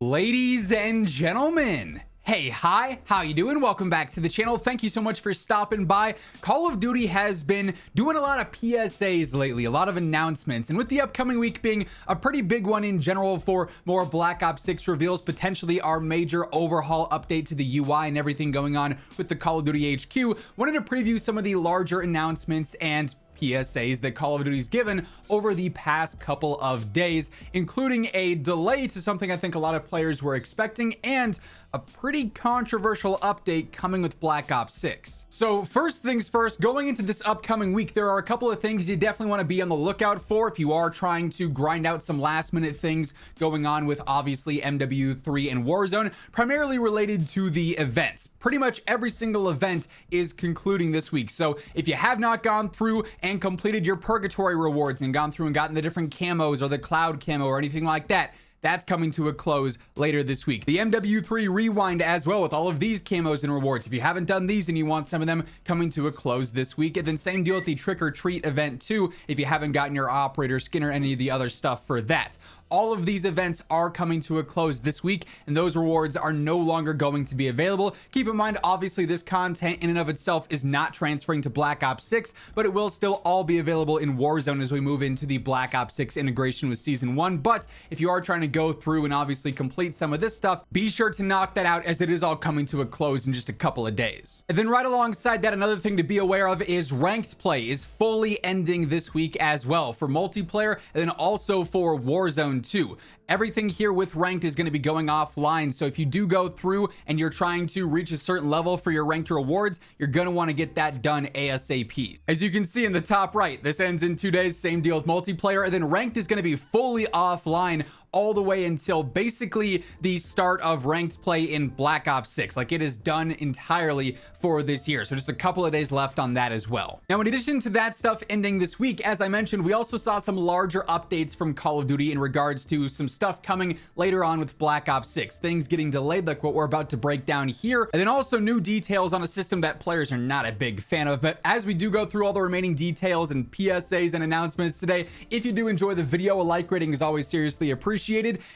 Ladies and gentlemen, hey, hi, how you doing? Welcome back to the channel. Thank you so much for stopping by. Call of Duty has been doing a lot of PSAs lately, a lot of announcements, and with the upcoming week being a pretty big one in general for more Black Ops 6 reveals, potentially our major overhaul update to the UI and everything going on with the Call of Duty HQ, wanted to preview some of the larger announcements and PSAs that Call of Duty's given over the past couple of days, including a delay to something I think a lot of players were expecting and a pretty controversial update coming with Black Ops 6. So first things first, going into this upcoming week, there are a couple of things you definitely want to be on the lookout for if you are trying to grind out some last minute things going on with obviously MW3 and Warzone, primarily related to the events. Pretty much every single event is concluding this week. So if you have not gone through and completed your purgatory rewards and gone through and gotten the different camos or the cloud camo or anything like that, that's coming to a close later this week. The MW3 rewind as well with all of these camos and rewards. If you haven't done these and you want some of them, coming to a close this week. And then same deal with the trick or treat event too, if you haven't gotten your operator skin or any of the other stuff for that. All of these events are coming to a close this week, and those rewards are no longer going to be available. Keep in mind, obviously, this content in and of itself is not transferring to Black Ops 6, but it will still all be available in Warzone as we move into the Black Ops 6 integration with Season 1. But if you are trying to go through and obviously complete some of this stuff, be sure to knock that out as it is all coming to a close in just a couple of days. And then right alongside that, another thing to be aware of is ranked play is fully ending this week as well for multiplayer and then also for Warzone 2. Everything here with ranked is going to be going offline, so if you do go through and you're trying to reach a certain level for your ranked rewards, you're going to want to get that done ASAP. As you can see in the top right, this ends in 2 days, same deal with multiplayer, and then ranked is going to be fully offline all the way until basically the start of ranked play in Black Ops 6. Like, it is done entirely for this year. So just a couple of days left on that as well. Now, in addition to that stuff ending this week, as I mentioned, we also saw some larger updates from Call of Duty in regards to some stuff coming later on with Black Ops 6. Things getting delayed like what we're about to break down here. And then also new details on a system that players are not a big fan of. But as we do go through all the remaining details and PSAs and announcements today, if you do enjoy the video, a like rating is always seriously appreciated.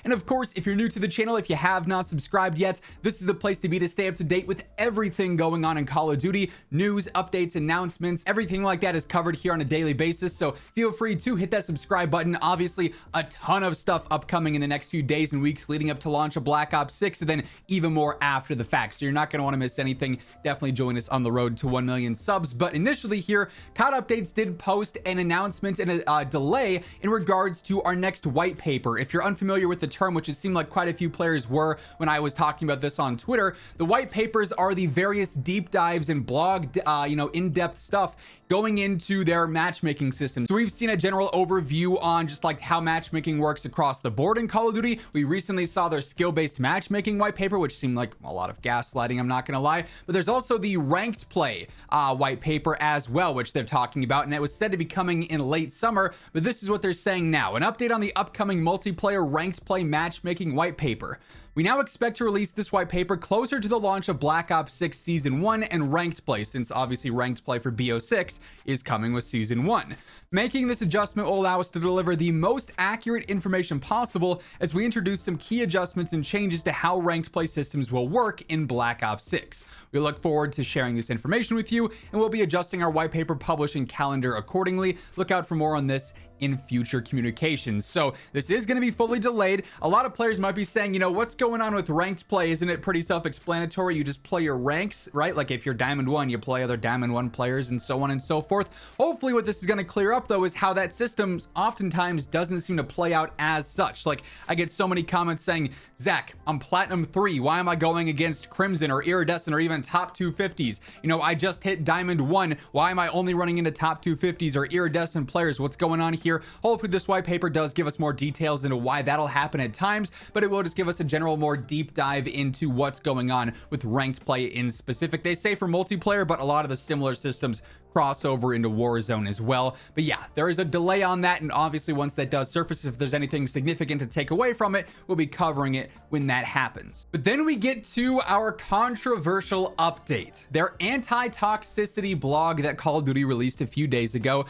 And of course, if you're new to the channel, if you have not subscribed yet, this is the place to be to stay up to date with everything going on in Call of Duty. News, updates, announcements, everything like that is covered here on a daily basis. So feel free to hit that subscribe button. Obviously, a ton of stuff upcoming in the next few days and weeks leading up to launch of Black Ops 6, and then even more after the fact. So you're not going to want to miss anything. Definitely join us on the road to 1 million subs. But initially here, COD Updates did post an announcement and a delay in regards to our next white paper. If you're unfamiliar with the term, which it seemed like quite a few players were when I was talking about this on Twitter, the white papers are the various deep dives and blog, in-depth stuff going into their matchmaking system. So we've seen a general overview on just like how matchmaking works across the board in Call of Duty. We recently saw their skill-based matchmaking white paper, which seemed like a lot of gaslighting, I'm not gonna lie. But there's also the ranked play white paper as well, which they're talking about, and it was said to be coming in late summer, but this is what they're saying now. An update on the upcoming multiplayer ranked play matchmaking white paper. We now expect to release this white paper closer to the launch of Black Ops 6 Season 1 and Ranked Play, since obviously Ranked Play for BO6 is coming with Season 1. Making this adjustment will allow us to deliver the most accurate information possible as we introduce some key adjustments and changes to how Ranked Play systems will work in Black Ops 6. We look forward to sharing this information with you, and we'll be adjusting our white paper publishing calendar accordingly. Look out for more on this in future communications. So this is going to be fully delayed. A lot of players might be saying, you know, what's going on with ranked play? Isn't it pretty self-explanatory? You just play your ranks, right? Like if you're Diamond 1, you play other Diamond 1 players and so on and so forth. Hopefully what this is going to clear up though is how that system oftentimes doesn't seem to play out as such. Like I get so many comments saying, Zach, I'm Platinum 3. Why am I going against Crimson or Iridescent or even top 250s? You know, I just hit Diamond 1. Why am I only running into top 250s or Iridescent players? What's going on here? Hopefully this white paper does give us more details into why that'll happen at times, but it will just give us a general more deep dive into what's going on with ranked play in specific. They say for multiplayer, but a lot of the similar systems crossover into Warzone as well. But yeah, there is a delay on that, and obviously once that does surface, if there's anything significant to take away from it, we'll be covering it when that happens. But then we get to our controversial update. Their anti-toxicity blog that Call of Duty released a few days ago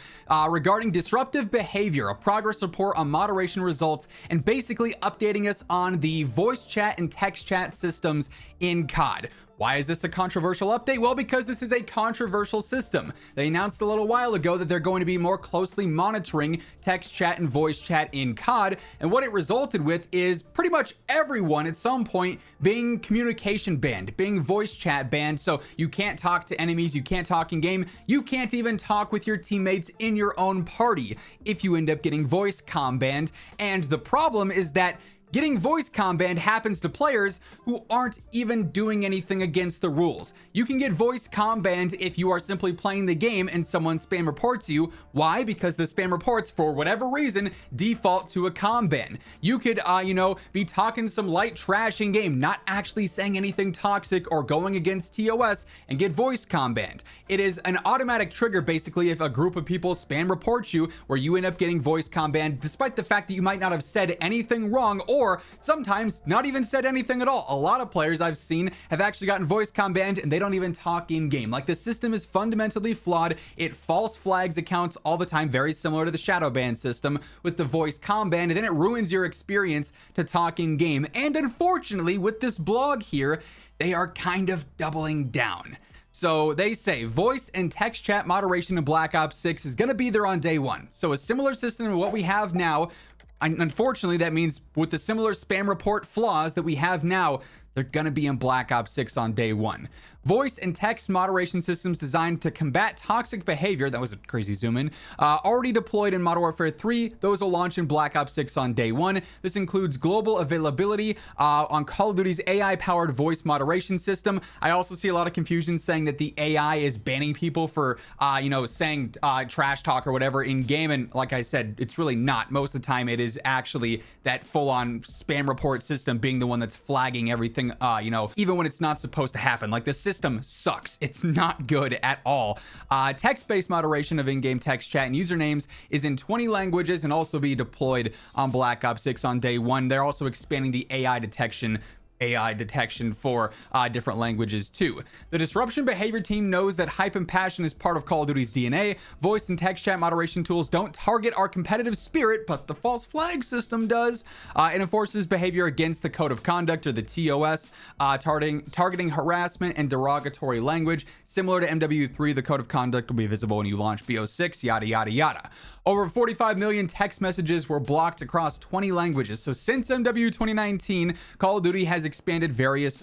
regarding disruptive behavior, a progress report on moderation results, and basically updating us on the voice chat and text chat systems in COD. Why is this a controversial update? Well, because this is a controversial system. They announced a little while ago that they're going to be more closely monitoring text chat and voice chat in COD, and what it resulted with is pretty much everyone at some point being communication banned, being voice chat banned, so you can't talk to enemies, you can't talk in game, you can't even talk with your teammates in your own party if you end up getting voice comm banned. And the problem is that getting voice comm banned happens to players who aren't even doing anything against the rules. You can get voice comm banned if you are simply playing the game and someone spam reports you. Why? Because the spam reports, for whatever reason, default to a comm ban. You could, be talking some light trash in game, not actually saying anything toxic or going against TOS, and get voice comm banned. It is an automatic trigger, basically, if a group of people spam reports you, where you end up getting voice comm banned, despite the fact that you might not have said anything wrong, or sometimes not even said anything at all. A lot of players I've seen have actually gotten voice comm banned and they don't even talk in game. Like, the system is fundamentally flawed. It false flags accounts all the time, very similar to the shadow ban system with the voice comm ban, and then it ruins your experience to talk in game. And unfortunately, with this blog here, they are kind of doubling down. So they say voice and text chat moderation in Black Ops 6 is going to be there on day one. So a similar system to what we have now. Unfortunately, that means with the similar spam report flaws that we have now, they're going to be in Black Ops 6 on day one. Voice and text moderation systems designed to combat toxic behavior, that was a crazy zoom in, already deployed in Modern Warfare 3. Those will launch in Black Ops 6 on day one. This includes global availability on Call of Duty's AI-powered voice moderation system. I also see a lot of confusion saying that the AI is banning people for, saying trash talk or whatever in game. And like I said, it's really not. Most of the time, it is actually that full-on spam report system being the one that's flagging everything, even when it's not supposed to happen. Like, the system sucks. It's not good at all. Text-based moderation of in-game text chat and usernames is in 20 languages and also be deployed on Black Ops 6 on day one. They're also expanding the AI detection for different languages too. The disruption behavior team knows that hype and passion is part of Call of Duty's DNA. Voice and text chat moderation tools don't target our competitive spirit, but the false flag system does. It enforces behavior against the code of conduct, or the TOS, targeting harassment and derogatory language. Similar to MW3, the code of conduct will be visible when you launch BO6, yada, yada, yada. Over 45 million text messages were blocked across 20 languages. So since MW 2019, Call of Duty has expanded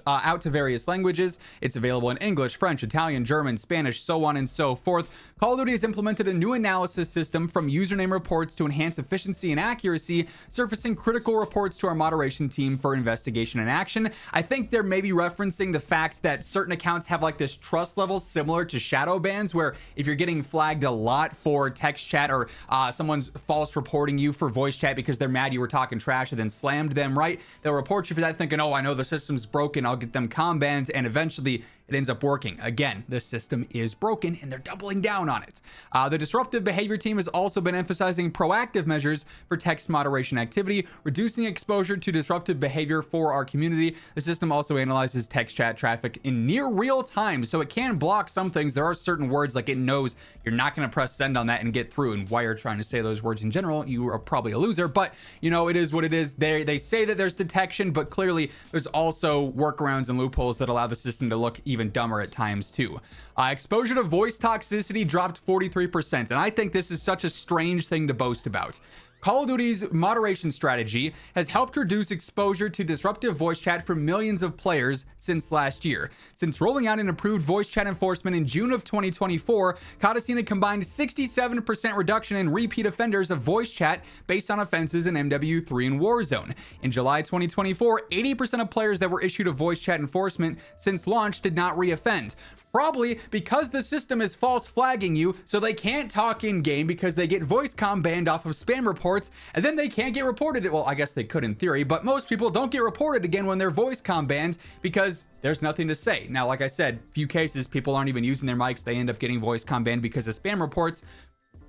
out to various languages. It's available in English, French, Italian, German, Spanish, so on and so forth. Call of Duty has implemented a new analysis system from username reports to enhance efficiency and accuracy, surfacing critical reports to our moderation team for investigation and action. I think they're maybe referencing the fact that certain accounts have like this trust level similar to shadow bans, where if you're getting flagged a lot for text chat, or someone's false reporting you for voice chat because they're mad you were talking trash and then slammed them, right? They'll report you for that, thinking, oh, I know the system's broken, I'll get them comm banned, and eventually it ends up working. Again, the system is broken and they're doubling down on it. The disruptive behavior team has also been emphasizing proactive measures for text moderation activity, reducing exposure to disruptive behavior for our community. The system also analyzes text chat traffic in near real time, so it can block some things. There are certain words, like, it knows you're not going to press send on that and get through, and while you're trying to say those words in general, you are probably a loser, but it is what it is. They say that there's detection, but clearly there's also workarounds and loopholes that allow the system to look even dumber at times too. Exposure to voice toxicity dropped 43%, and I think this is such a strange thing to boast about. Call of Duty's moderation strategy has helped reduce exposure to disruptive voice chat for millions of players since last year. Since rolling out an improved voice chat enforcement in June of 2024, COD has seen a combined 67% reduction in repeat offenders of voice chat based on offenses in MW3 and Warzone. In July 2024, 80% of players that were issued a voice chat enforcement since launch did not reoffend. Probably because the system is false flagging you, so they can't talk in game because they get voice comm banned off of spam reports reports, and then they can't get reported. Well, I guess they could in theory, but most people don't get reported again when they're voice comm banned because there's nothing to say. Now, like I said, few cases, people aren't even using their mics. They end up getting voice comm banned because of spam reports.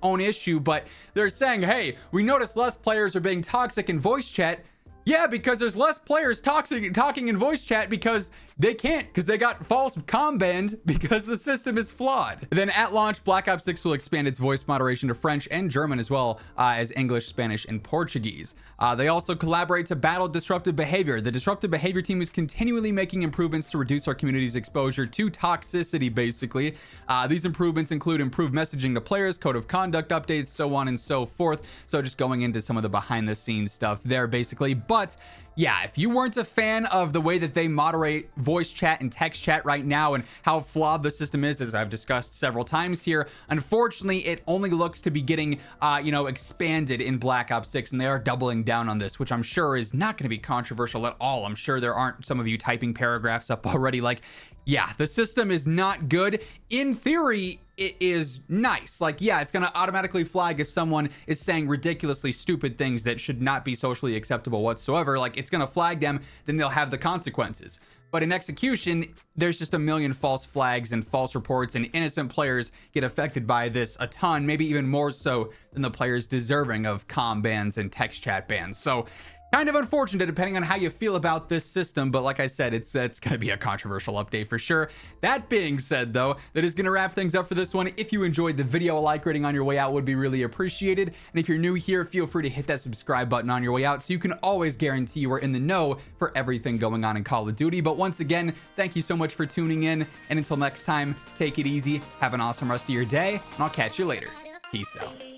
Own issue, but they're saying, hey, we noticed less players are being toxic in voice chat. Yeah, because there's less players talking in voice chat because they can't, because they got false comm banned because the system is flawed. Then at launch, Black Ops 6 will expand its voice moderation to French and German as well as English, Spanish, and Portuguese. They also collaborate to battle disruptive behavior. The disruptive behavior team is continually making improvements to reduce our community's exposure to toxicity, basically. These improvements include improved messaging to players, code of conduct updates, so on and so forth. So just going into some of the behind the scenes stuff there, basically. But yeah, if you weren't a fan of the way that they moderate voice chat and text chat right now and how flawed the system is, as I've discussed several times here, unfortunately, it only looks to be getting, expanded in Black Ops 6, and they are doubling down on this, which I'm sure is not going to be controversial at all. I'm sure there aren't some of you typing paragraphs up already like, yeah, the system is not good. In theory, it is nice. Like, yeah, it's going to automatically flag if someone is saying ridiculously stupid things that should not be socially acceptable whatsoever. Like, it's going to flag them, then they'll have the consequences. But in execution, there's just a million false flags and false reports, and innocent players get affected by this a ton, maybe even more so than the players deserving of comm bans and text chat bans. So kind of unfortunate depending on how you feel about this system, but like I said, it's going to be a controversial update for sure. That being said, though, that is going to wrap things up for this one. If you enjoyed the video, a like rating on your way out would be really appreciated. And if you're new here, feel free to hit that subscribe button on your way out so you can always guarantee you are in the know for everything going on in Call of Duty. But once again, thank you so much for tuning in. And until next time, take it easy, have an awesome rest of your day, and I'll catch you later. Peace out.